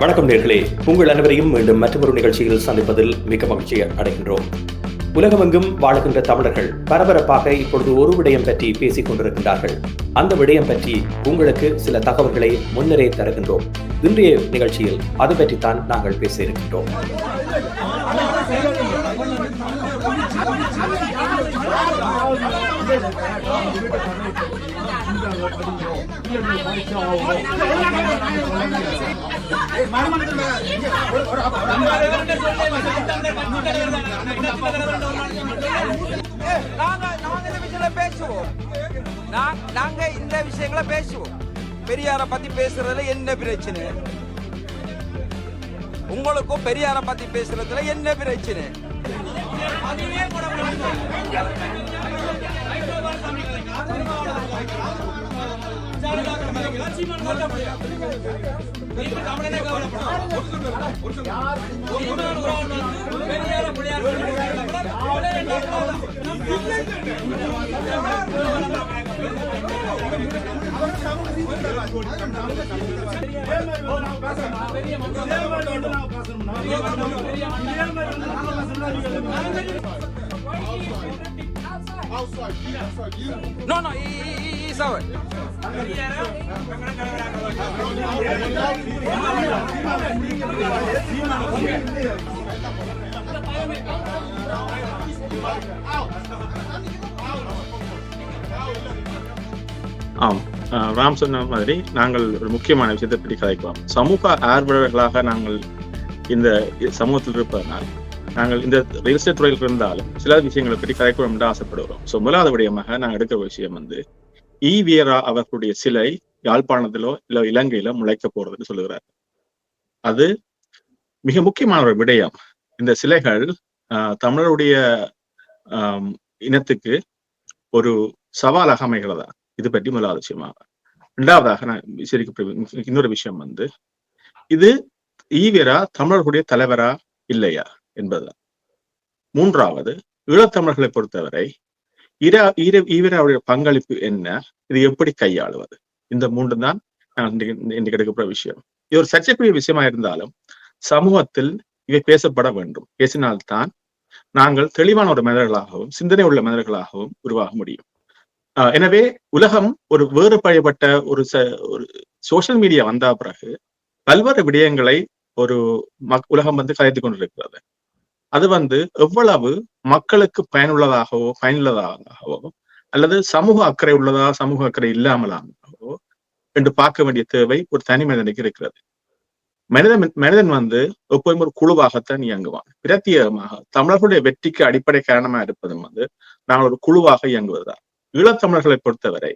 வணக்கம் நேர்களே, உங்கள் அனைவரையும் மீண்டும் மற்றொரு நிகழ்ச்சியில் சந்திப்பதில் மிக மகிழ்ச்சி அடைகின்றோம். உலகமெங்கும் வாழுகின்ற தமிழர்கள் பரபரப்பாக இப்பொழுது ஒரு விடயம் பற்றி பேசிக் கொண்டிருக்கின்றார்கள். அந்த விடயம் பற்றி உங்களுக்கு சில தகவல்களை முன்னரே தருகின்றோம். இன்றைய நிகழ்ச்சியில் அது பற்றித்தான் நாங்கள் பேச இருக்கின்றோம். நாங்க இந்த விஷயங்களை பேசுவோம். பெரியார பத்தி பேசுறதுல என்ன பிரச்சனை? உங்களுக்கும் பெரியார பத்தி பேசுறதுல என்ன பிரச்சனை? No, he's out. ராம் சொன்ன மாதிரி நாங்கள் ஒரு முக்கியமான விஷயத்தை பற்றி கதைக்கலாம். சமூக ஆர்வலர்களாக நாங்கள் இந்த சமூகத்தில் இருப்பதனால் நாங்கள் இந்த ரியல் எஸ்டேட் துறையில் இருந்தாலும் சில விஷயங்களை பற்றி கதைக்கணும் என்று ஆசைப்படுகிறோம். முதலாவது விடயமாக நாங்கள் எடுக்கிற விஷயம் ஈவேரா அவர்களுடைய சிலை யாழ்ப்பாணத்திலோ இல்ல இலங்கையில முளைக்க போறதுன்னு சொல்லுகிறார். அது மிக முக்கியமான ஒரு விடயம். இந்த சிலைகள் தமிழருடைய இனத்துக்கு ஒரு சவாலாக அமைகிறதா? இது பற்றி முதலாவது விஷயமாக. இரண்டாவதாக நான் விசாரிக்க இன்னொரு விஷயம் இது ஈவேரா தமிழர்களுடைய தலைவரா இல்லையா என்பதுதான். மூன்றாவது, ஈழத்தமிழர்களை பொறுத்தவரை ஈவேராவுடைய பங்களிப்பு என்ன, இது எப்படி கையாளுவது? இந்த மூன்று தான் இன்றைக்கு எடுக்கப்படுற விஷயம். இது ஒரு சர்ச்சைக்குரிய விஷயமா இருந்தாலும் சமூகத்தில் இவை பேசப்பட வேண்டும். பேசினால்தான் நாங்கள் தெளிவான ஒரு மனிதர்களாகவும் சிந்தனை உள்ள மனிதர்களாகவும் உருவாக முடியும். எனவே உலகம் ஒரு வேறுபட்ட ஒரு சோசியல் மீடியா வந்த பிறகு பல்வேறு விடயங்களை ஒரு உலகம் கதைத்துக் கொண்டிருக்கிறது. அது எவ்வளவு மக்களுக்கு பயனுள்ளதாகவோ அல்லது சமூக அக்கறை உள்ளதா சமூக அக்கறை இல்லாமலாகவோ என்று பார்க்க வேண்டிய தேவை ஒரு தனி மனிதனுக்கு இருக்கிறது. மனிதன் எப்போதும் ஒரு குழுவாகத்தான் இயங்குவான். பிரத்யேகமாக தமிழர்களுடைய வெற்றிக்கு அடிப்படை காரணமா இருப்பதும் நாங்கள் ஒரு குழுவாக இயங்குவதுதான். ஈழத்தமிழர்களை பொறுத்தவரை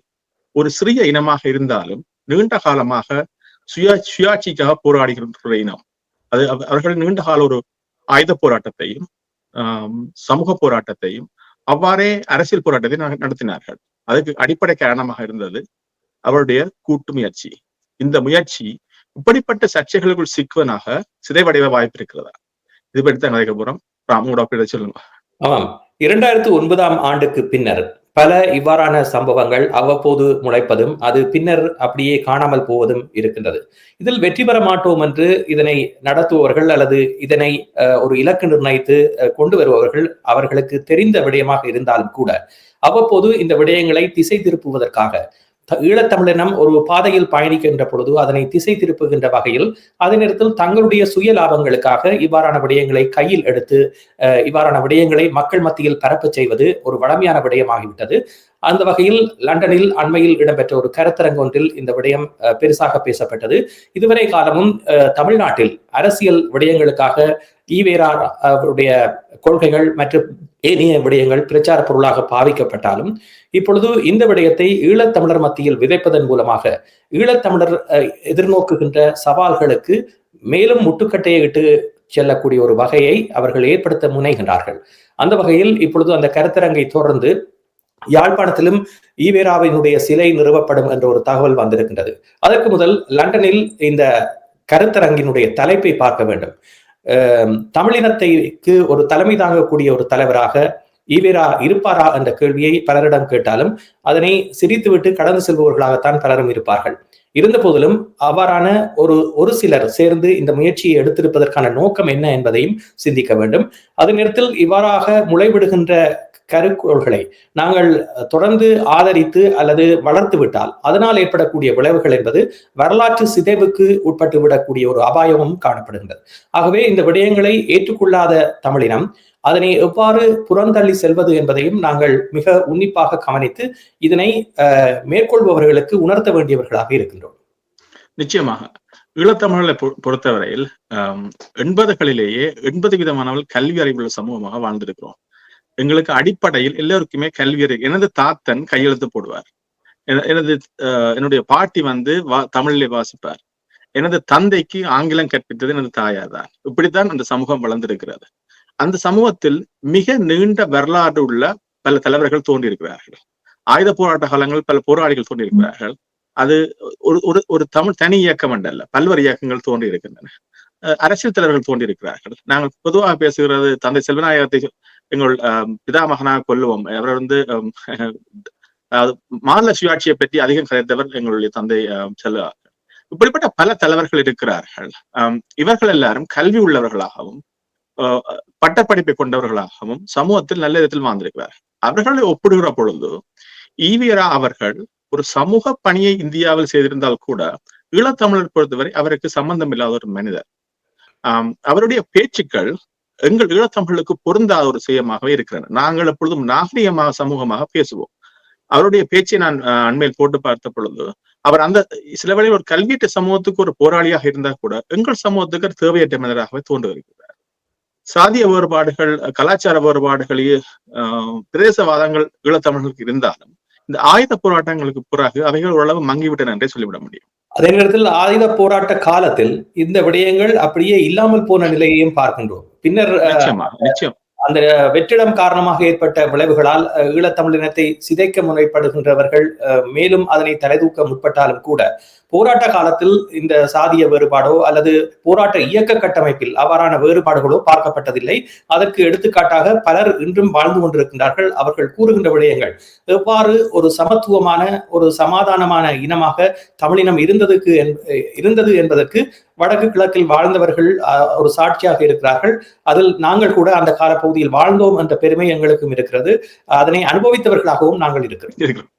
ஒரு சிறிய இனமாக இருந்தாலும் நீண்ட காலமாக சுயாட்சிக்காக போராடுகின்ற இனம். அது அவர்கள் நீண்ட கால ஒரு ஆயுத போராட்டத்தையும் சமூக போராட்டத்தையும் அவ்வாறே அரசியல் போராட்டத்தையும் நடத்தினார்கள். அதுக்கு அடிப்படை காரணமாக இருந்தது அவருடைய கூட்டு முயற்சி. இந்த முயற்சி இப்படிப்பட்ட சர்ச்சைகளுக்குள் சிக்குவனாக சிதைவடைவ வாய்ப்பு இருக்கிறதா? இது பற்றி தான் கதைக்க போறோம். ராமோட சொல்லுங்க. ஆமாம், 2009 ஆண்டுக்கு பின்னர் பல இவ்வாறான சம்பவங்கள் அவ்வப்போது முளைப்பதும் அது பின்னர் அப்படியே காணாமல் போவதும் இருக்கின்றது. இதில் வெற்றி பெற மாட்டோம் என்று இதனை நடத்துபவர்கள் அல்லது இதனை ஒரு இலக்கு நிர்ணயித்து கொண்டு வருபவர்கள் அவர்களுக்கு தெரிந்த விடயமாக இருந்தாலும் கூட அவ்வப்போது இந்த விடயங்களை திசை திருப்புவதற்காக ஈழத்தமிழினம் ஒரு பாதையில் பயணிக்கின்ற பொழுது அதனை திசை திருப்புகின்ற வகையில் அதே நேரத்தில் தங்களுடைய சுய லாபங்களுக்காக இவ்வாறான விடயங்களை கையில் எடுத்து இவ்வாறான விடயங்களை மக்கள் மத்தியில் பரப்ப செய்வது ஒரு வழமையான விடயமாகிவிட்டது. அந்த வகையில் லண்டனில் அண்மையில் இடம்பெற்ற ஒரு கருத்தரங்கு ஒன்றில் இந்த விடயம் பெருசாக பேசப்பட்டது. இதுவரை காலமும் தமிழ்நாட்டில் அரசியல் விடயங்களுக்காக ஈவேரா அவருடைய கொள்கைகள் மற்றும் ஏனைய விடயங்கள் பிரச்சார பொருளாக பாவிக்கப்பட்டாலும் இப்பொழுது இந்த விடயத்தை ஈழத்தமிழர் மத்தியில் விதைப்பதன் மூலமாக ஈழத்தமிழர் எதிர்நோக்குகின்ற சவால்களுக்கு மேலும் முட்டுக்கட்டையை இட்டு செல்லக்கூடிய ஒரு வகையை அவர்கள் ஏற்படுத்த முனைகின்றார்கள். அந்த வகையில் இப்பொழுது அந்த கருத்தரங்கை தொடர்ந்து யாழ்ப்பாணத்திலும் ஈவேராவினுடைய சிலை நிறுவப்படும் என்ற ஒரு தகவல் வந்திருக்கின்றது. அதற்கு முதல் லண்டனில் இந்த கருத்தரங்கினுடைய தலைப்பை பார்க்க வேண்டும். தமிழினத்தைக்கு ஒரு தலைமை தாங்கக்கூடிய ஒரு தலைவராக ஈவேரா இருப்பாரா என்ற கேள்வியை பலரிடம் கேட்டாலும் அதனை சிரித்துவிட்டு கடந்து செல்பவர்களாகத்தான் பலரும் இருப்பார்கள். இருந்த போதிலும் அவ்வாறான ஒரு சிலர் சேர்ந்து இந்த முயற்சியை எடுத்திருப்பதற்கான நோக்கம் என்ன என்பதையும் சிந்திக்க வேண்டும். அதே நேரத்தில் இவ்வாறாக முளைவிடுகின்ற கருக்கோள்களை நாங்கள் தொடர்ந்து ஆதரித்து அல்லது வளர்த்து விட்டால் அதனால் ஏற்படக்கூடிய விளைவுகள் என்பது வரலாற்று சிதைவுக்கு உட்பட்டு விடக்கூடிய ஒரு அபாயமும் காணப்படுகின்றது. ஆகவே இந்த விடயங்களை ஏற்றுக்கொள்ளாத தமிழினம் அதனை எவ்வாறு புறந்தள்ளி செல்வது என்பதையும் நாங்கள் மிக உன்னிப்பாக கவனித்து இதனை மேற்கொள்பவர்களுக்கு உணர்த்த வேண்டியவர்களாக இருக்கின்றோம். நிச்சயமாக ஈழத்தமிழர்களை பொறுத்தவரையில் 80களிலேயே 80% கல்வி அறிவுள்ள சமூகமாக வாழ்ந்திருக்கிறோம். எங்களுக்கு அடிப்படையில் எல்லோருக்குமே கல்வி அறிவு. எனது தாத்தன் கையெழுத்து போடுவார். என்னுடைய பாட்டி தமிழிலே வாசிப்பார். எனது தந்தைக்கு ஆங்கிலம் கற்பித்தது எனது தாயார் தான். இப்படித்தான் அந்த சமூகம் வளர்ந்திருக்கிறது. அந்த சமூகத்தில் மிக நீண்ட வரலாறு உள்ள பல தலைவர்கள் தோன்றியிருக்கிறார்கள். ஆயுத போராட்ட காலங்கள் பல போராளிகள் தோன்றியிருக்கிறார்கள். அது ஒரு தமிழ் தனி இயக்கம் அல்ல, பல்வேறு இயக்கங்கள் தோன்றி இருக்கின்றன. அரசியல் தலைவர்கள் தோன்றியிருக்கிறார்கள். நாங்கள் பொதுவாக பேசுகிறது தந்தை செல்வநாயகத்தை எங்கள் பிதாமகனாக கொள்ளுவோம். அவர் மாநில சுயாட்சியை பற்றி அதிகம் கதைத்தவர் எங்களுடைய தந்தை செல்வார்கள். இப்படிப்பட்ட பல தலைவர்கள் இருக்கிறார்கள். இவர்கள் எல்லாரும் கல்வி உள்ளவர்களாகவும் பட்டப்படிப்பை கொண்டவர்களாகவும் சமூகத்தில் நல்ல விதத்தில் வாழ்ந்திருக்கிறார்கள். அவர்களை ஒப்பிடுகிற பொழுது ஈவேரா அவர்கள் ஒரு சமூக பணியை இந்தியாவில் செய்திருந்தால் கூட ஈழத்தமிழர் பொறுத்தவரை அவருக்கு சம்பந்தம் இல்லாத ஒரு மனிதர். அவருடைய பேச்சுக்கள் எங்கள் ஈழத்தமிழுக்கு பொருந்தாத ஒரு சுயமாகவே இருக்கிறது. நாங்கள் எப்பொழுதும் நாகரிகமாக சமூகமாக பேசுவோம். அவருடைய பேச்சை நான் அண்மையில் போட்டு பார்த்த பொழுது அவர் அந்த சில வேளையில் ஒரு கல்வியற்ற சமூகத்துக்கு ஒரு போராளியாக இருந்தா கூட எங்கள் சமூகத்துக்கு தேவையற்ற மனிதராகவே தோன்று வருகிறார். சாதிய வேறுபாடுகள், கலாச்சார வேறுபாடுகள், பிரதேசவாதங்கள் ஈழத்தமிழர்களுக்கு இருந்தாலும் இந்த ஆயுத போராட்டங்களுக்கு பிறகு அவைகள் ஓரளவு மங்கிவிட்டன என்றே சொல்லிவிட முடியும். அதே நேரத்தில் ஆயுத போராட்ட காலத்தில் இந்த விடயங்கள் அப்படியே இல்லாமல் போன நிலையையும் பார்க்கின்றோம். பின்னர் அந்த வெற்றிடம் காரணமாக ஏற்பட்ட விளைவுகளால் ஈழத்தமிழினத்தை சிதைக்க முனைப்படுகின்றவர்கள் மேலும் அதனை தலைதூக்க முற்பட்டாலும் கூட போராட்ட காலத்தில் இந்த சாதிய வேறுபாடோ அல்லது போராட்ட இயக்க கட்டமைப்பில் அவ்வாறான வேறுபாடுகளோ பார்க்கப்பட்டதில்லை. அதற்கு எடுத்துக்காட்டாக பலர் இன்றும் வாழ்ந்து கொண்டிருக்கின்றார்கள். அவர்கள் கூறுகின்ற விடயங்கள் எவ்வாறு ஒரு சமத்துவமான ஒரு சமாதானமான இனமாக தமிழினம் இருந்தது என்பதற்கு வடக்கு கிழக்கில் வாழ்ந்தவர்கள் ஒரு சாட்சியாக இருக்கிறார்கள். அதில் நாங்கள் கூட அந்த காலப்பகுதியில் வாழ்ந்தோம் என்ற பெருமை எங்களுக்கும் இருக்கிறது. அதனை அனுபவித்தவர்களாகவும் நாங்கள் இருக்கிறோம்.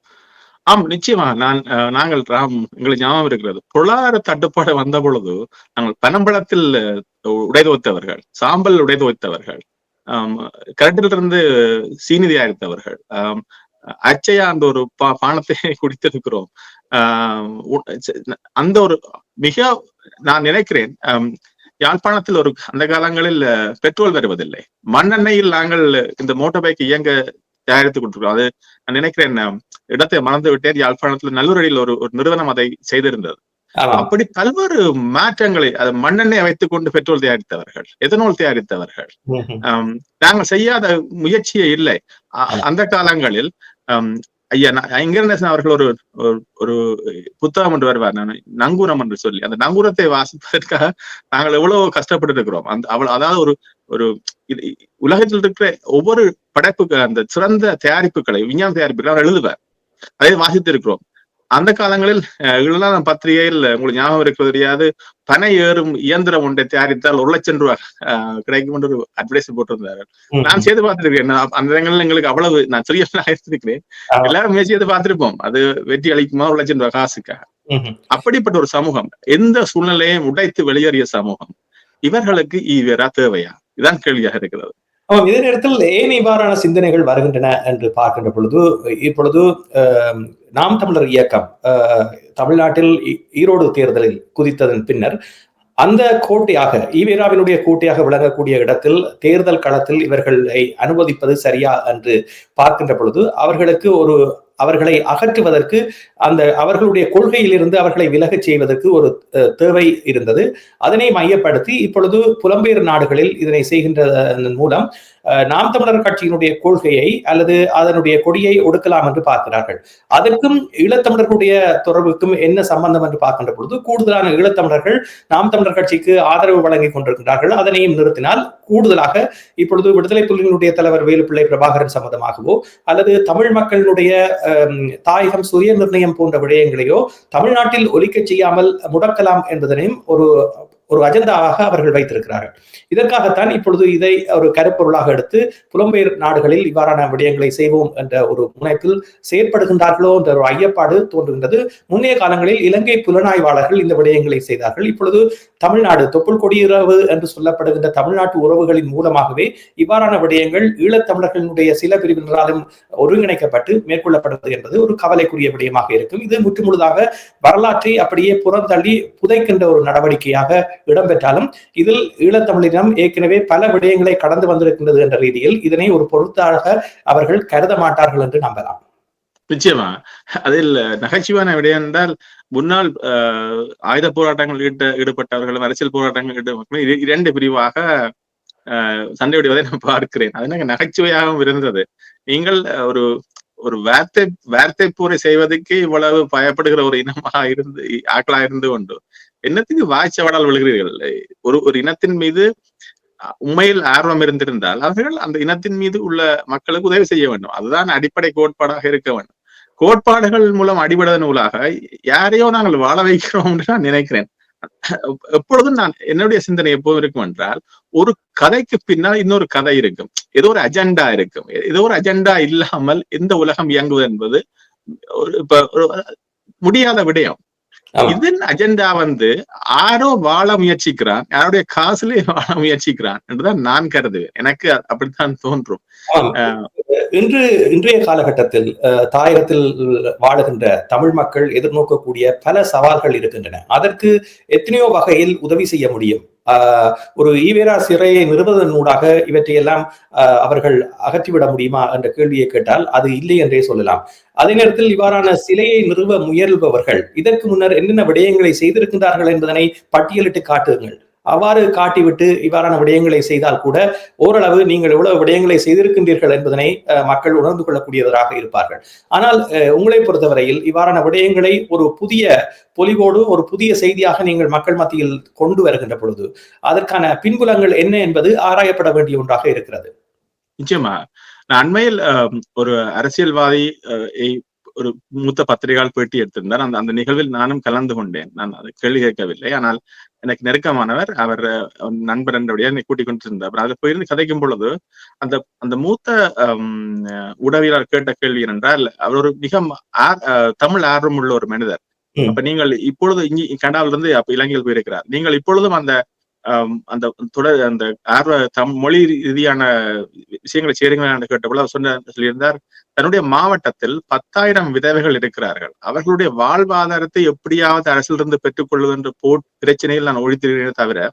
நிச்சயமா நாங்கள் எங்களுக்கு ஞாபகம் இருக்கிறது. பொருளாதார தட்டுப்பாடு வந்த பொழுது நாங்கள் பனம்பழத்தில் உடைதோய்த்தவர்கள், சாம்பல் உடைதோய்த்தவர்கள், கரண்டிலிருந்து சீனி தயாரித்தவர்கள், அச்சையா அந்த ஒரு பானத்தை குடித்திருக்கிறோம். அந்த ஒரு மிக நான் நினைக்கிறேன் யாழ்ப்பாணத்தில் அந்த காலங்களில் பெட்ரோல் வருவதில்லை. மண்ணெண்ணெயில் நாங்கள் இந்த மோட்டார் பைக் இயங்க தயாரித்து கொடுத்துருக்கோம். அது நான் நினைக்கிறேன் இடத்தை மறந்து விட்டேன். யாழ்ப்பாணத்தில் நல்லூரில் ஒரு நிறுவனம் அதை செய்திருந்தது. அப்படி பல்வேறு மாற்றங்களை மண்ணெண்ணெய் வைத்துக் கொண்டு பெட்ரோல் தயாரித்தவர்கள், எதனால் தயாரித்தவர்கள். நாங்கள் செய்யாத முயற்சியே இல்லை. அந்த காலங்களில் ஐயா இங்கர்நேசன் அவர்கள் ஒரு புத்தகம் என்று வருவார், நங்கூரம் என்று சொல்லி. அந்த நங்கூரத்தை வாசிப்பதற்காக நாங்கள் எவ்வளவு கஷ்டப்பட்டு இருக்கிறோம். அதாவது ஒரு உலகத்தில் இருக்கிற ஒவ்வொரு படைப்புக்கு அந்த சிறந்த தயாரிப்புகளை, விஞ்ஞான தயாரிப்புகளை எழுதுவார். அதை வாசித்து இருக்கிறோம். அந்த காலங்களில் இளம் பத்திரிகையில் உங்களுக்கு ஞாபகம் இருக்கிறது தெரியாது, பனை ஏறும் இயந்திரம் ஒன்றை தயாரித்தால் 1 லட்சம் ரூபாய் கிடைக்கும் என்று ஒரு அட்வைஸ் போட்டிருந்தாரு. நான் செய்து பார்த்திருக்கேன். அந்த இடங்கள்ல எங்களுக்கு அவ்வளவு நான் சிறிய இருக்கிறேன். எல்லாரும் முயற்சி செய்து பார்த்திருப்போம். அது வெற்றி அளிக்குமா 1 லட்சம் ரூபாய் காசுக்காக. அப்படிப்பட்ட ஒரு சமூகம், எந்த சூழ்நிலையும் உடைத்து வெளியேறிய சமூகம், இவர்களுக்கு ஈவேரா தேவையா? இதான் கேள்வியாக இருக்கிறது. இதே நேரத்தில் ஏன் இவ்வாறான சிந்தனைகள் வருகின்றன என்று பார்க்கின்ற பொழுது இப்பொழுது நாம் தமிழர் இயக்கம் தமிழ்நாட்டில் ஈரோடு தேர்தலில் குதித்ததன் பின்னர் அந்த கோட்டையாக, ஈவேராவினுடைய கோட்டையாக விளங்கக்கூடிய இடத்தில் தேர்தல் களத்தில் இவர்களை அனுமதிப்பது சரியா என்று பார்க்கின்ற பொழுது அவர்களை அகற்றுவதற்கு அவர்களுடைய கொள்கையிலிருந்து அவர்களை விலகச் செய்வதற்கு ஒரு தேவை இருந்தது. அதனை மையப்படுத்தி இப்பொழுது புலம்பெயர் நாடுகளில் இதனை செய்கின்றதன் மூலம் நாம் தமிழர் கட்சியினுடைய கொள்கையை அல்லது அதனுடைய கொடியை ஒடுக்கலாம் என்று பார்க்கிறார்கள். அதற்கும் ஈழத்தமிழர்களுடைய தொடர்புக்கும் என்ன சம்பந்தம் என்று பார்க்கின்ற பொழுது கூடுதலான ஈழத்தமிழர்கள் நாம் தமிழர் கட்சிக்கு ஆதரவு வழங்கிக் கொண்டிருக்கிறார்கள். அதனையும் நிறுத்தினால் கூடுதலாக இப்பொழுது விடுதலை புலிகளுடைய தலைவர் வேலுப்பிள்ளை பிரபாகரன் சம்பந்தமாகவோ அல்லது தமிழ் மக்களுடைய தாயகம் சுய நிர்ணயம் போன்ற விடயங்களையோ தமிழ்நாட்டில் ஒலிக்க செய்யாமல் முடக்கலாம் என்பதனையும் ஒரு அஜெண்டாவாக அவர்கள் வைத்திருக்கிறார்கள். இதற்காகத்தான் இப்பொழுது இதை ஒரு கருப்பொருளாக எடுத்து புலம்பெயர் நாடுகளில் இவ்வாறான விடயங்களை செய்வோம் என்ற ஒரு முனைப்பில் செயற்படுகின்றார்களோ என்ற ஒரு ஐயப்பாடு தோன்றுகின்றது. முன்னைய காலங்களில் இலங்கை புலனாய்வாளர்கள் இந்த விடயங்களை செய்தார்கள். இப்பொழுது தமிழ்நாடு தொப்புள் கொடியுறவு என்று சொல்லப்படுகின்ற தமிழ்நாட்டு உறவுகளின் மூலமாகவே இவ்வாறான விடயங்கள் ஈழத்தமிழர்களுடைய சில பிரிவினராலும் ஒருங்கிணைக்கப்பட்டு மேற்கொள்ளப்படுவது என்பது ஒரு கவலைக்குரிய விடயமாக இருக்கும். இது முற்றுமுழுதாக வரலாற்றை அப்படியே புறந்தள்ளி புதைக்கின்ற ஒரு நடவடிக்கையாக இடம்பெற்றாலும் இதில் ஈழத்தமிழினம் ஏற்கனவே பல விடயங்களை கடந்து வந்திருக்கின்றது என்ற ரீதியில் இதனை ஒரு பொருட்டாக அவர்கள் கருத மாட்டார்கள் என்று நம்பலாம். நிச்சயமா அதில் நகைச்சுவான விடயம் என்றால் முன்னாள் ஆயுத போராட்டங்கள் ஈடுபட்டவர்களும் அரசியல் போராட்டங்கள் ஈடுபட்டவர்களும் இரண்டு பிரிவாக சண்டையிடுவதை நான் பார்க்கிறேன். அது எனக்கு நகைச்சுவையாகவும் இருந்தது. நீங்கள் ஒரு வார்த்தை போரை செய்வதற்கு இவ்வளவு பயப்படுகிற ஒரு இனமாக இருந்து ஆக்களா இருந்து கொண்டு என்னத்துக்கு வாய்ச்சவடால் விழுகிறீர்கள்? ஒரு இனத்தின் மீது உண்மையில் ஆர்வம் இருந்திருந்தால் அவர்கள் அந்த இனத்தின் மீது உள்ள மக்களுக்கு உதவி செய்ய வேண்டும். அதுதான் அடிப்படை கோட்பாடாக இருக்க வேண்டும். கோட்பாடுகள் மூலம் அடிபடுவதன் மூலமாக யாரையோ நாங்கள் வாழ வைக்கிறோம் என்று நான் நினைக்கிறேன். எப்பொழுதும் என்னுடைய சிந்தனை எப்போதும் இருக்கும் என்றால் ஒரு கதைக்கு பின்னால் இன்னொரு கதை இருக்கும், ஏதோ ஒரு அஜெண்டா இருக்கும். ஏதோ ஒரு அஜெண்டா இல்லாமல் எந்த உலகம் இயங்குவது என்பது இப்ப முடியாத விடயம். இதன் அஜெண்டா ஆரோ வாழ முயற்சிக்கிறான், யாருடைய காசுலயே வாழ முயற்சிக்கிறான் என்றுதான் நான் கருதுவேன். எனக்கு அப்படித்தான் தோன்றும். இன்றைய காலகட்டத்தில் தாயகத்தில் வாழுகின்ற தமிழ் மக்கள் எதிர்நோக்கக்கூடிய பல சவால்கள் இருக்கின்றன. அதற்கு எத்தனையோ வகையில் உதவி செய்ய முடியும். ஒரு ஈவேரா சிறையை நிறுவதனூடாக இவற்றையெல்லாம் அவர்கள் அகற்றிவிட முடியுமா என்ற கேள்வியை கேட்டால் அது இல்லை என்றே சொல்லலாம். அதே நேரத்தில் இவ்வாறான சிலையை நிறுவ முயல்பவர்கள் இதற்கு முன்னர் என்னென்ன விடயங்களை செய்திருக்கின்றார்கள் என்பதனை பட்டியலிட்டு காட்டுங்கள். அவ்வாறு காட்டிவிட்டு இவ்வாறான விடயங்களை செய்தால் கூட ஓரளவு நீங்கள் எவ்வளவு விடயங்களை செய்திருக்கின்றீர்கள் என்பதனை மக்கள் உணர்ந்து கொள்ளக்கூடியவராக இருப்பார்கள். ஆனால் உங்களை பொறுத்தவரையில் இவ்வாறான விடயங்களை ஒரு புதிய பொலிவோடு ஒரு புதிய செய்தியாக நீங்கள் மக்கள் மத்தியில் கொண்டு வருகின்ற பொழுது அதற்கான பின்புலங்கள் என்ன என்பது ஆராயப்பட வேண்டிய ஒன்றாக இருக்கிறது. நிச்சயமா நான் அண்மையில் ஒரு அரசியல்வாதி ஒரு மூத்த பத்திரிகையாளர் பேட்டி எடுத்திருந்தார். அந்த நிகழ்வில் நானும் கலந்து கொண்டேன். நான் அதை கேள்வி கேட்கவில்லை. ஆனால் எனக்கு நெருக்கமானவர், அவர் நண்பர் என்றபடியா என்னை கூட்டிக் கொண்டிருந்தார். அதை போயிருந்து கதைக்கும் பொழுது அந்த மூத்த உடவியலாளர் கேட்ட கேள்வி என்றால், அவர் ஒரு மிக தமிழ் ஆர்வம் உள்ள ஒரு மனிதர். அப்ப நீங்கள் இப்பொழுது கனடாவில இருந்து இலங்கையில் போயிருக்கிறார். நீங்கள் இப்பொழுதும் அந்த ஆர்வ மொழி ரீதியான விஷயங்களை செய்றீங்கன்னு கேட்டபோது அவர் சொல்லியிருந்தார், தன்னுடைய மாவட்டத்தில் 10,000 விதவைகள் இருக்கிறார்கள். அவர்களுடைய வாழ்வாதாரத்தை எப்படியாவது அரசிலிருந்து பெற்றுக் கொள்வது என்ற பிரச்சனையில் நான் ஒழித்திருக்கிறேனே தவிர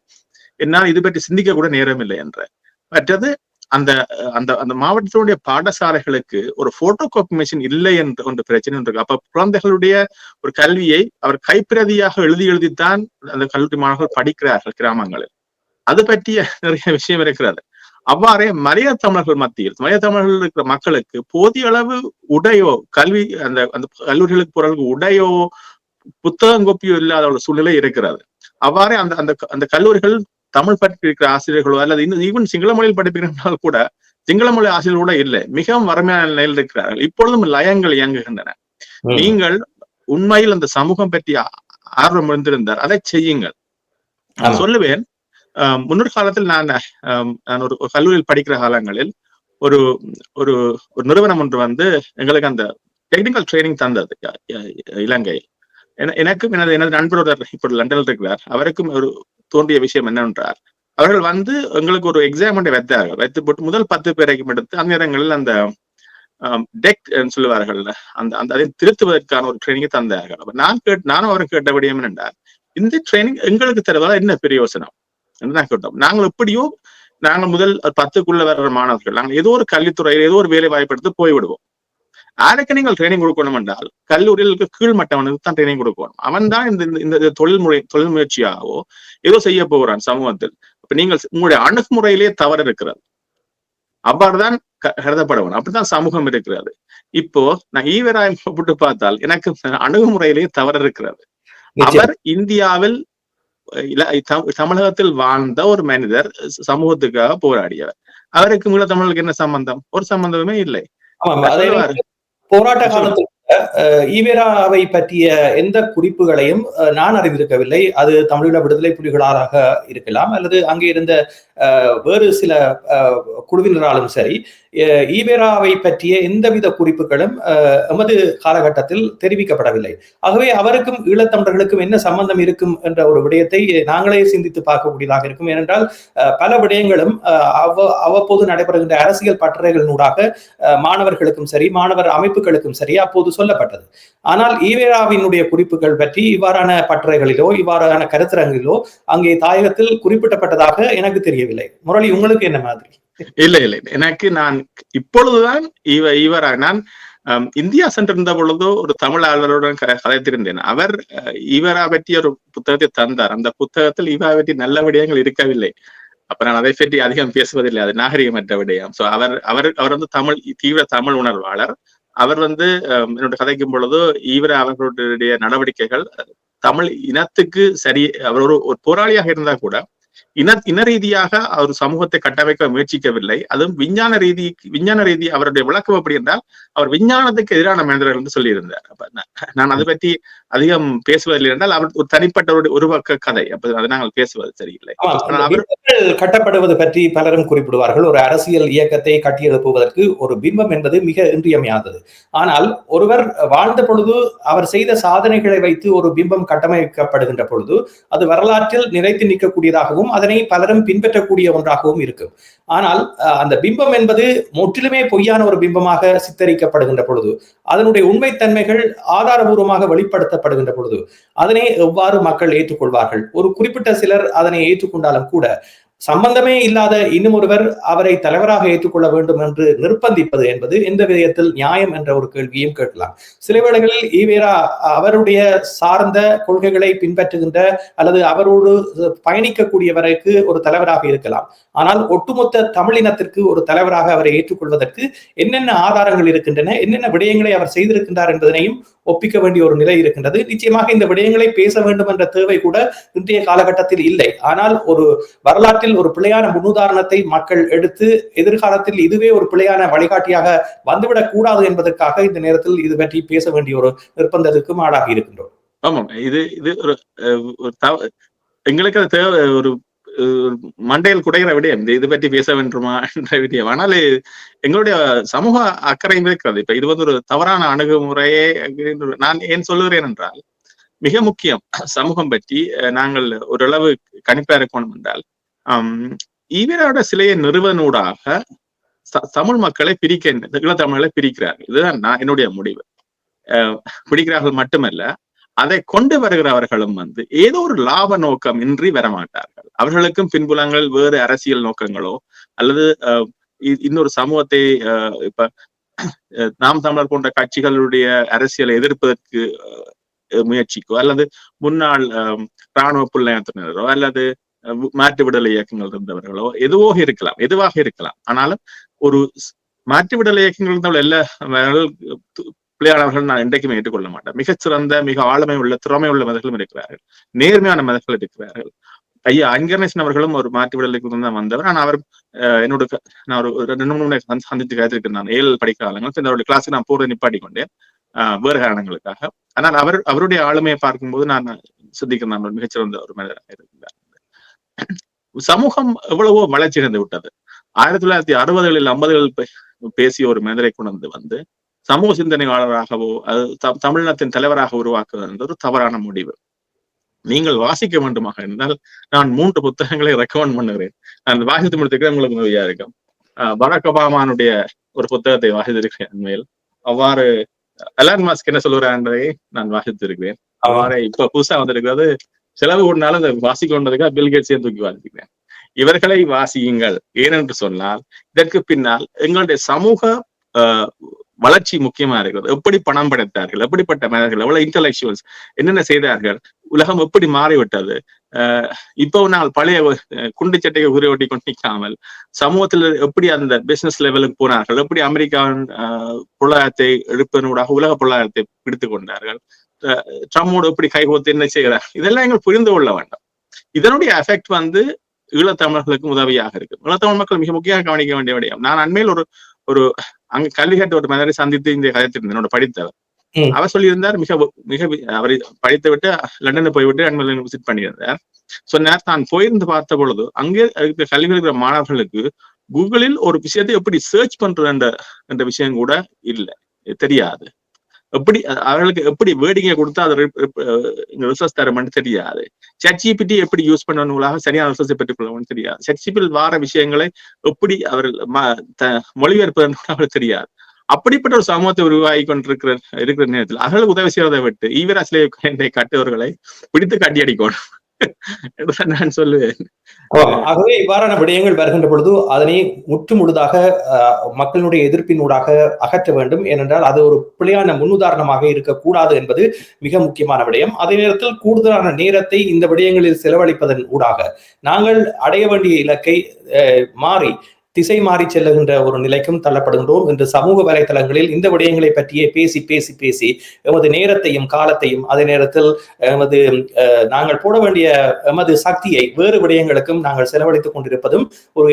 என்னால் இது பற்றி சிந்திக்க கூட நேரம் இல்லை என்ற. மற்றது அந்த அந்த அந்த மாவட்டத்தினுடைய பாடசாலைகளுக்கு ஒரு போட்டோ காப்பி மிஷின் இல்லை என்ற ஒன்று பிரச்சனை இருக்கு. அப்ப குழந்தைகளுடைய ஒரு கல்வியை அவர் கைப்பிரதியாக எழுதித்தான் அந்த கல்லூரி மாணவர்கள் படிக்கிறார்கள் கிராமங்களில். அது பற்றிய நிறைய விஷயம் இருக்கிறது. அவ்வாறே மலைய தமிழர்கள் மத்தியில் மலைய தமிழர்கள் இருக்கிற மக்களுக்கு போதிய அளவு உடையோ கல்வி அந்த கல்லூரிகளுக்கு போறவர்களுக்கு உடையோ புத்தகம் கோப்பியோ இல்லாத ஒரு சூழ்நிலை இருக்கிறது. அவ்வாறே அந்த கல்லூரிகள் தமிழ் பற்றி இருக்கிற ஆசிரியர்களோ அல்லது ஈவன் சிங்கள மொழியில் படிப்பிருந்தால் கூட சிங்கள மொழி ஆசிரியர்கள் கூட இல்லை, மிகவும் வறுமையான நிலையில் இருக்கிறார்கள். இப்பொழுதும் லயங்கள் இயங்குகின்றன. நீங்கள் உண்மையில் அந்த சமூகம் பற்றி ஆர்வம் இருந்திருந்தார், அதை செய்யுங்கள். நான் சொல்லுவேன், முன்னொரு காலத்தில் நான் ஒரு கல்லூரியில் படிக்கிற காலங்களில் ஒரு ஒரு நிறுவனம் ஒன்று எங்களுக்கு அந்த டெக்னிக்கல் ட்ரைனிங் தந்தது இலங்கையில். எனக்கும் எனது நண்பரோட இப்போ லண்டனில் இருக்கிறார், அவருக்கும் ஒரு தோன்றிய விஷயம் என்னவென்றால், அவர்கள் எங்களுக்கு ஒரு எக்ஸாம் ஒன்றை வைத்தார்கள். வைத்து போட்டு முதல் 10 பேரைக்கும் எடுத்து அந்த நேரங்களில் அந்த டெக் சொல்லுவார்கள், அதை திருத்துவதற்கான ஒரு ட்ரைனிங்கை தந்தார்கள். நானும் அவரும் கேட்ட விடயம் என்னென்றால், இந்த ட்ரைனிங் எங்களுக்கு தருவதால் என்ன பிரயோசனம் என்று நான் கேட்டோம். நாங்கள் முதல் 10க்குள்ள வர்ற மாணவர்கள் நாங்கள் ஏதோ ஒரு கல்வித்துறையில் ஏதோ ஒரு வேலை வாய்ப்பு எடுத்து போய்விடுவோம். யாருக்கு நீங்கள் ட்ரைனிங் கொடுக்கணும் என்றால் கல்லூரியில் கீழ்மட்டவனுக்கு தான் ட்ரைனிங் கொடுக்கணும். அவன் தான் இந்த தொழில் முயற்சியாகவோ ஏதோ செய்ய போகிறான் சமூகத்தில். இப்ப நீங்கள் உங்களுடைய அணுகுமுறையிலே தவறு இருக்கிறது. அவ்வாறுதான் கருதப்படணும். அப்படித்தான் சமூகம் இருக்கிறது. இப்போ நான் ஈவராயம் போட்டு பார்த்தால் எனக்கு அணுகுமுறையிலேயே தவறு இருக்கிறது. அவர் இந்தியாவில் தமிழகத்தில் வாழ்ந்த ஒரு மனிதர், சமூகத்துக்காக போராடியவர். அவருக்கு மூல தமிழுக்கு என்ன சம்பந்தம்? ஒரு சம்பந்தமே இல்லை. போராட்ட காலத்தில் ஈவேராவை பற்றிய எந்த குறிப்புகளையும் நான் அறிந்திருக்கவில்லை. அது தமிழீழ விடுதலை புலிகளாக இருக்கலாம், அல்லது அங்கே இருந்த வேறு சில குழுவினராலும் சரி, ஈவேராவை பற்றிய எந்தவித குறிப்புகளும் எமது காலகட்டத்தில் தெரிவிக்கப்படவில்லை. ஆகவே அவருக்கும் ஈழத்தமிழர்களுக்கும் என்ன சம்பந்தம் இருக்கும் என்ற ஒரு விடயத்தை நாங்களே சிந்தித்து பார்க்கக்கூடியதாக இருக்கும். ஏனென்றால் பல விடயங்களும் அவ்வப்போது நடைபெறுகின்ற அரசியல் பட்டறைகளினூடாக மாணவர்களுக்கும் சரி, மாணவர் அமைப்புகளுக்கும் சரி அப்போது சொல்லப்பட்டது. ஆனால் ஈவேராவினுடைய குறிப்புகள் பற்றி இவ்வாறான பட்டறைகளிலோ இவ்வாறான கருத்தரங்கிலோ அங்கே தாயகத்தில் குறிப்பிடப்பட்டதாக எனக்கு தெரியவில்லை. முரளி, உங்களுக்கு என்ன மாதிரி? இல்லை, எனக்கு நான் இப்பொழுதுதான் நான் இந்தியா சென்றிருந்த பொழுதோ ஒரு தமிழ் ஆளுநருடன் கதைத்திருந்தேன். அவர் ஈவரா பற்றி ஒரு புத்தகத்தை தந்தார். அந்த புத்தகத்தில் ஈவரா பற்றி நல்ல விடயங்கள் இருக்கவில்லை. அப்ப நான் அதை பற்றி அதிகம் பேசுவதில்லை, அது நாகரிகமற்ற விடயம். சோ அவர் தமிழ் தீவிர தமிழ் உணர்வாளர். அவர் என்னோட கதைக்கும் பொழுது ஈவரா அவர்களுடைய நடவடிக்கைகள் தமிழ் இனத்துக்கு சரி, அவர் ஒரு போராளியாக இருந்தா கூட இன ரீதியாக அவர் சமூகத்தை கட்டமைக்க முயற்சிக்கவில்லை. அதுவும் விஞ்ஞான ரீதி அவருடைய விளக்கம் எப்படி என்றால் அவர் விஞ்ஞானத்துக்கு எதிரான மனிதர்கள் என்று சொல்லியிருந்தார். அப்ப நான் அதை பற்றி அதிகம் பேசுவதில்லை என்றால் அவர் ஒரு தனிப்பட்ட ஒரு பக்க கதை. அப்ப அதை நாங்கள் பேசுவது சரியில்லை. கட்டப்படுவது பற்றி பலரும் குறிப்பிடுவார்கள். ஒரு அரசியல் இயக்கத்தை கட்டியெழுப்புவதற்கு ஒரு பிம்பம் என்பது மிக இன்றியமையாதது. ஆனால் ஒருவர் வாழ்ந்த பொழுது அவர் செய்த சாதனைகளை வைத்து ஒரு பிம்பம் கட்டமைக்கப்படுகின்ற பொழுது அது வரலாற்றில் நிலைத்து நிற்கக்கூடியதாகவும் அதனை பலரும் பின்பற்றக்கூடிய ஒன்றாகவும் இருக்கும். ஆனால் அந்த பிம்பம் என்பது முற்றிலுமே பொய்யான ஒரு பிம்பமாக சித்தரிக்கப்படுகின்ற பொழுது, அதனுடைய உண்மைத்தன்மைகள் ஆதாரபூர்வமாக வெளிப்படுத்தப்படுகின்ற பொழுது அதனை எவ்வாறு மக்கள் ஏற்றுக்கொள்வார்கள்? ஒரு குறிப்பிட்ட சிலர் அதனை ஏற்றுக்கொண்டாலும் கூட சம்பந்தமே இல்லாத இன்னும் ஒருவர் அவரை தலைவராக ஏற்றுக்கொள்ள வேண்டும் என்று நிர்பந்திப்பது என்பது எந்த விதத்தில் நியாயம் என்ற ஒரு கேள்வியும் கேட்கலாம். சில வேளைகளில் ஈவேரா அவருடைய சார்ந்த கொள்கைகளை பின்பற்றுகின்ற அல்லது அவரோடு பயணிக்கக்கூடியவருக்கு ஒரு தலைவராக இருக்கலாம். ஆனால் ஒட்டுமொத்த தமிழினத்திற்கு ஒரு தலைவராக அவரை ஏற்றுக்கொள்வதற்கு என்னென்ன ஆதாரங்கள் இருக்கின்றன, என்னென்ன விடயங்களை அவர் செய்திருக்கின்றார் என்பதனையும் ஒப்பிக்க வேண்டிய ஒரு நிலை இருக்கின்றது. நிச்சயமாக இந்த விடயங்களை பேச வேண்டும் என்ற தேவை கூட இன்றைய காலகட்டத்தில் இல்லை. ஆனால் ஒரு வரலாற்றில் ஒரு பிழையான முன்னுதாரணத்தை மக்கள் எடுத்து எதிர்காலத்தில் இதுவே ஒரு பிழையான வழிகாட்டியாக வந்துவிடக் கூடாது என்பதற்காக இந்த நேரத்தில் இது பற்றி பேச வேண்டிய ஒரு நிர்பந்தத்துக்கும் ஆளாகி இருக்கின்றோம். ஆமாம், இது ஒரு எங்களுக்கு அது தேவை, ஒரு மண்டையில் குடைகிற விடயம். இது பற்றி பேச வேண்டுமா என்ற விடயம். ஆனால் எங்களுடைய சமூக அக்கறையும் இருக்கிறது. இப்ப இது ஒரு தவறான அணுகுமுறையே நான் ஏன் சொல்லுகிறேன் என்றால், மிக முக்கியம் சமூகம் பற்றி நாங்கள் ஓரளவு கணிப்பா இருக்கணும் என்றால், ஈவேராவோட சிலையை நிறுவனூடாக தமிழ் மக்களை ஈழத்தமிழர்களை பிரிக்கிறார்கள். இதுதான் என்னுடைய முடிவு. பிடிக்கிறார்கள் மட்டுமல்ல, அதை கொண்டு வருகிறவர்களும் ஏதோ ஒரு லாப நோக்கம் இன்றி வரமாட்டார்கள். அவர்களுக்கும் பின்புலங்கள் வேறு அரசியல் நோக்கங்களோ அல்லது இன்னொரு சமூகத்தை இப்ப நாம் தமிழர் போன்ற கட்சிகளுடைய அரசியலை எதிர்ப்பதற்கு முயற்சிக்கோ அல்லது முன்னாள் இராணுவ புலனாய்வினரோ அல்லது மாற்று விடுதலை இயக்கங்கள் இருந்தவர்களோ எதுவாக இருக்கலாம். ஆனாலும் ஒரு மாற்று விடுதலை இயக்கங்கள் இருந்தவர்கள் எல்லா பிள்ளையாளர்கள் நான் என்றைக்குமே ஏற்றுக்கொள்ள மாட்டேன். மிகச்சிறந்த மிக ஆளுமை உள்ள திறமை உள்ள மதர்களும் இருக்கிறார்கள், நேர்மையான மதர்கள் இருக்கிறார்கள். ஐயா அங்கர்நேசன் அவர்களும் ஒரு மாற்று விடுதலைக்கு தான் வந்தவர். ஆனால் அவர் நான் ஒரு 2-3 முறை சந்தித்து கேட்டிருக்கேன். நான் 7 படிக்க காலங்கள் அவருடைய கிளாஸுக்கு நான் போறதை நிப்பாட்டி கொண்டேன் வேறு காரணங்களுக்காக. ஆனால் அவருடைய ஆளுமையை பார்க்கும்போது நான் சிந்திக்கிறேன், நான் மிகச்சிறந்த ஒரு மனிதராக இருக்கிறார். சமூகம் எவ்வளவோ வளர்ச்சி அடைந்து விட்டது. 1960களில் 50களில் பேசிய ஒரு மனிதரை கொண்டு சமூக சிந்தனையாளராகவோ அது தமிழினத்தின் தலைவராக உருவாக்குவது என்ற ஒரு தவறான முடிவு. நீங்கள் வாசிக்க வேண்டுமாக இருந்தால் நான் 3 புத்தகங்களை ரெக்கமெண்ட் பண்ணுகிறேன். நான் வாசித்து முடித்திருக்கிறேன், உங்களுக்கு உதவியா இருக்கும். பராக் ஒபாமானுடைய ஒரு புத்தகத்தை வாசித்திருக்கிறேன் அண்மையில். அவ்வாறு எலான் மஸ்க் என்ன சொல்லுகிறார் என்பதை நான் வாசித்திருக்கிறேன். அவ்வாறு இப்ப புதுசா வந்திருக்கிறது செலவு கொண்டாலும் அதை வாசிக்க கொண்டதுக்காக பில்கேட்ஸையும் தூக்கி வாசிக்கிறேன். இவர்களை வாசியுங்கள். ஏனென்று சொன்னால் இதற்கு பின்னால் எங்களுடைய சமூக வளர்ச்சி முக்கியமா இருக்கிறது. எப்படி பணம் படைத்தார்கள், எப்படிப்பட்ட மனிதர்கள், எவ்வளவு இன்டலெக்சுவல்ஸ், என்னென்ன செய்தார்கள், உலகம் எப்படி மாறிவிட்டது. இப்போ நாள் பழைய குண்டு சட்டையை உரை ஒட்டி கொண்டு நிற்காமல் சமூகத்தில் எப்படி அந்த பிசினஸ் லெவலுக்கு போனார்கள், எப்படி அமெரிக்காவின் பொருளாதாரத்தை எடுப்பதனூடாக உலக பொருளாதாரத்தை பிடித்துக் கொண்டார்கள், ட்ரம்மோடு எப்படி கைகோத்து என்ன செய்கிறார், இதெல்லாம் எங்கள் புரிந்து கொள்ள வேண்டும். இதனுடைய எஃபெக்ட் ஈழத்தமிழர்களுக்கு உதவியாக இருக்கு. ஈழத்தமிழ் மக்கள் மிக முக்கியமாக கவனிக்க வேண்டிய விடயம். நான் அண்மையில் ஒரு அங்க கல்வி கட்ட ஒரு மனிதரை சந்தித்து இந்த கதைத்திருந்தேன், என்னோட படித்தவர். அவர் சொல்லியிருந்தார், மிக மிக அவரை படித்து விட்டு லண்டனுக்கு போய்விட்டு அண்மையில் விசிட் பண்ணியிருந்தார். சொன்னார், தான் போயிருந்து பார்த்த பொழுது அங்கே கல்வி இருக்கிற மாணவர்களுக்கு கூகுளில் ஒரு விஷயத்தை எப்படி சர்ச் பண்றது என்ற விஷயம் கூட இல்லை, தெரியாது. எப்படி அவர்களுக்கு எப்படி வேர்டிங்கை கொடுத்தா அது ரிசர்ச் தரமான்னு தெரியாது. ChatGPT எப்படி யூஸ் பண்ணணுங்களாக சரியான ரிசர்ச்சை பெற்றுக் கொள்ளணும்னு தெரியாது. ChatGPT வார விஷயங்களை எப்படி அவர்கள் மொழிபெயர்ப்பதற்கு அவர்களுக்கு தெரியாது. அப்படிப்பட்ட ஒரு சமூகத்தை உருவாகி இருக்கிற நேரத்தில் அவர்களுக்கு உதவி செய்வதை விட்டு ஈவராசிலே கட்டுவர்களை பிடித்து கட்டி அடிக்கணும் நான் சொல்லுவேன். ஆகவே இவ்வாறான விடயங்கள் வருகின்ற பொழுது அதனை முற்று முழுதாக மக்களுடைய எதிர்ப்பினூடாக அகற்ற வேண்டும். ஏனென்றால் அது ஒரு பிழையான முன்னுதாரணமாக இருக்கக்கூடாது என்பது மிக முக்கியமான விடயம். அதே நேரத்தில் கூடுதலான நேரத்தை இந்த விடயங்களில் செலவழிப்பதன் ஊடாக நாங்கள் அடைய வேண்டிய இலக்கை திசை மாறி செல்லுகின்ற ஒரு நிலைக்கும் தள்ளப்படுகின்றோம். என்று சமூக வலைதளங்களில் இந்த விடயங்களை பற்றியே பேசி பேசி பேசி எமது நேரத்தையும் காலத்தையும் அதே நேரத்தில் எமது நாங்கள் போட வேண்டிய எமது சக்தியை வேறு விடயங்களுக்கும் நாங்கள் செலவழித்துக் கொண்டிருப்பதும் ஒரு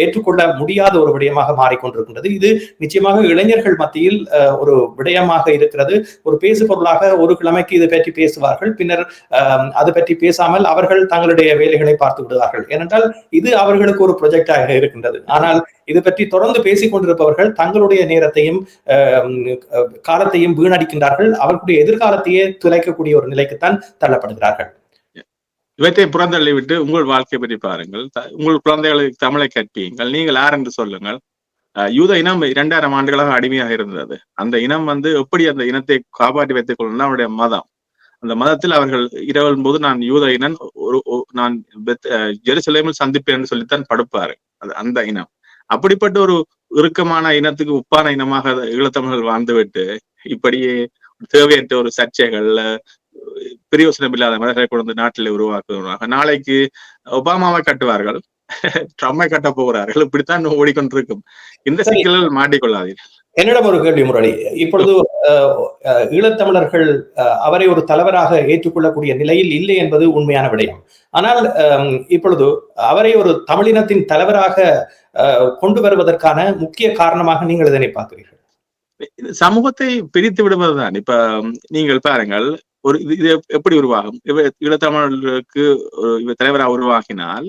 ஏற்றுக்கொள்ள முடியாத ஒரு விடயமாக மாறிக்கொண்டிருக்கின்றது. இது நிச்சயமாக இளைஞர்கள் மத்தியில் ஒரு விடயமாக இருக்கிறது. ஒரு பேசு பொருளாக ஒரு கிழமைக்கு இது பற்றி பேசுவார்கள், பின்னர் அது பற்றி பேசாமல் அவர்கள் தங்களுடைய வேலைகளை பார்த்து விடுவார்கள். ஏனென்றால் இது அவர்களுக்கு ஒரு ப்ரொஜெக்டாக இருக்கின்றது. ஆனால் இது பற்றி தொடர்ந்து பேசிக் கொண்டிருப்பவர்கள் தங்களுடைய நேரத்தையும் காலத்தையும் வீணடிக்கின்றார்கள். அவர்களுடைய எதிர்காலத்தையே துளைக்கக்கூடிய ஒரு நிலைக்குத்தான் தள்ளப்படுகிறார்கள். இவற்றை புறந்தள்ளி விட்டு உங்கள் வாழ்க்கை பற்றி பாருங்கள். உங்கள் குழந்தைகளுக்கு தமிழை கற்பீங்கள். நீங்கள் யார் என்று சொல்லுங்கள். யூத இனம் 2000 ஆண்டுகளாக அடிமையாக இருந்தது. அந்த இனம் எப்படி அந்த இனத்தை காப்பாற்றி வைத்துக் கொள்ளணும் அவருடைய மதம். அந்த மதத்தில் அவர்கள் இரவலும் போது நான் யூத இனம் நான் ஜெருசலேமில் சந்திப்பேன் என்று சொல்லித்தான் படுப்பாரு. அந்த இனம் அப்படிப்பட்ட ஒரு இறுக்கமான இனத்துக்கு உப்பான இனமாக ஈழத்தமிழர்கள் வாழ்ந்துவிட்டு இப்படியே தேவையற்ற ஒரு சர்ச்சைகள்ல பிரயோசனம் இல்லாத மனிதர்களை கொண்டு நாட்டில் உருவாக்குவதாக நாளைக்கு ஒபாமாவை கட்டுவார்கள், ட்ரம்மை கட்ட போகிறார்கள். இப்படித்தான் ஓடிக்கொண்டிருக்கும். இந்த சிக்கலில் மாட்டிக்கொள்ளாதீர்கள். என்னிடம் ஒரு கேள்வி முரளி. இப்பொழுது ஈழத்தமிழர்கள் அவரை ஒரு தலைவராக ஏற்றுக்கொள்ளக்கூடிய நிலையில் இல்லை என்பது உண்மையான விடயம். ஆனால் இப்பொழுது அவரை ஒரு தமிழினத்தின் தலைவராக கொண்டு வருவதற்கான முக்கிய காரணமாக நீங்கள் இதனை பார்க்கிறீர்கள்? சமூகத்தை பிரித்து விடுவதுதான். இப்ப நீங்கள் பாருங்கள், இது எப்படி உருவாகும்? ஈழத்தமிழர்களுக்கு தலைவராக உருவாக்கினால்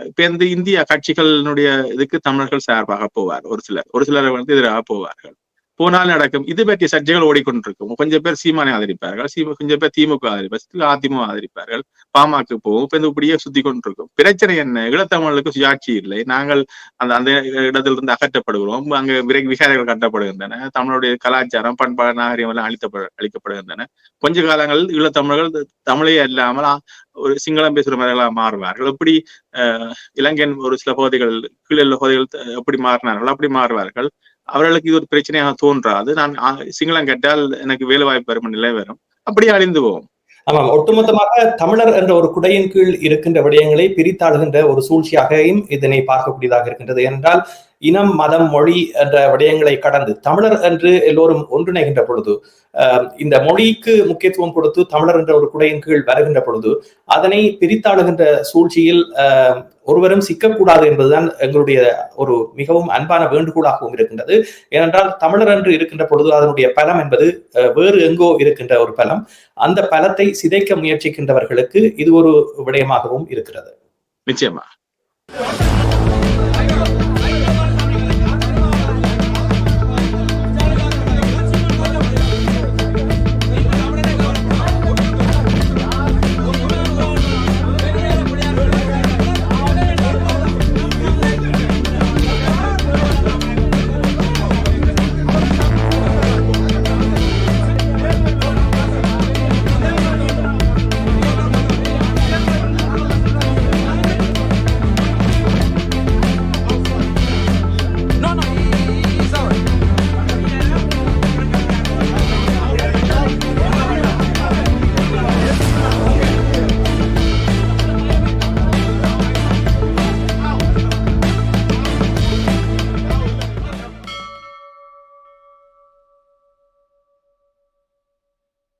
இப்ப இந்திய கட்சிகளினுடைய இதுக்கு தமிழர்கள் சார்பாக போவார். ஒரு சிலர் எதிராக போவார்கள். போனால் நடக்கும். இது பற்றிய சர்ச்சைகள் ஓடிக்கொண்டிருக்கும். கொஞ்சம் பேர் சீமானை ஆதரிப்பார்கள், கொஞ்சம் பேர் திமுக ஆதரிப்பார்கள், அதிமுக ஆதரிப்பார்கள், பாமக போவோம். இப்ப இப்படியே சுத்தி கொண்டிருக்கும். பிரச்சனை என்ன? ஈழத்தமிழர்களுக்கு சுயாட்சி இல்லை. நாங்கள் அந்த இடத்திலிருந்து அகற்றப்படுகிறோம். அங்க விகாரைகள் கட்டப்படுகின்றன. தமிழுடைய கலாச்சாரம், பண்பாடு, நாகரிகம் எல்லாம் அளிக்கப்படுகின்றன. கொஞ்ச காலங்களில் ஈழத்தமிழர்கள் தமிழே இல்லாமல் ஒரு சிங்களம் பேசுகிற மாதிரிகளா மாறுவார்கள். எப்படி இலங்கையின் ஒரு சில பகுதிகள், கீழே பகுதிகள் எப்படி மாறினார்கள் அப்படி மாறுவார்கள். அவர்களுக்கு இது ஒரு பிரச்சனையாக தோன்றாது. நான் சிங்களம் கேட்டால் எனக்கு வேலை வாய்ப்பு வரும் நிலை வரும். அப்படியே அழிந்து போவோம். ஆமாம், ஒட்டுமொத்தமாக தமிழர் என்ற ஒரு குடையின் கீழ் இருக்கின்ற விடயங்களை பிரித்தாளுகின்ற ஒரு சூழ்ச்சியாகவும் இதனை பார்க்கக்கூடியதாக இருக்கின்றது. ஏனென்றால் இனம், மதம், மொழி என்ற விடயங்களை கடந்து தமிழர் என்று எல்லோரும் ஒன்றிணைகின்ற பொழுது, இந்த மொழிக்கு முக்கியத்துவம் கொடுத்து தமிழர் என்ற ஒரு குடையின் கீழ் வருகின்ற பொழுது அதனை பிரித்தாளுகின்ற சூழ்ச்சியில் ஒருவரும் சிக்கக்கூடாது என்பதுதான் எங்களுடைய ஒரு மிகவும் அன்பான வேண்டுகோளாகவும் இருக்கின்றது. ஏனென்றால் தமிழர் என்று இருக்கின்ற பொழுது அதனுடைய பலம் என்பது வேறு எங்கோ இருக்கின்ற ஒரு பலம். அந்த பலத்தை சிதைக்க முயற்சிக்கின்றவர்களுக்கு இது ஒரு விடயமாகவும் இருக்கிறது. நிச்சயமா.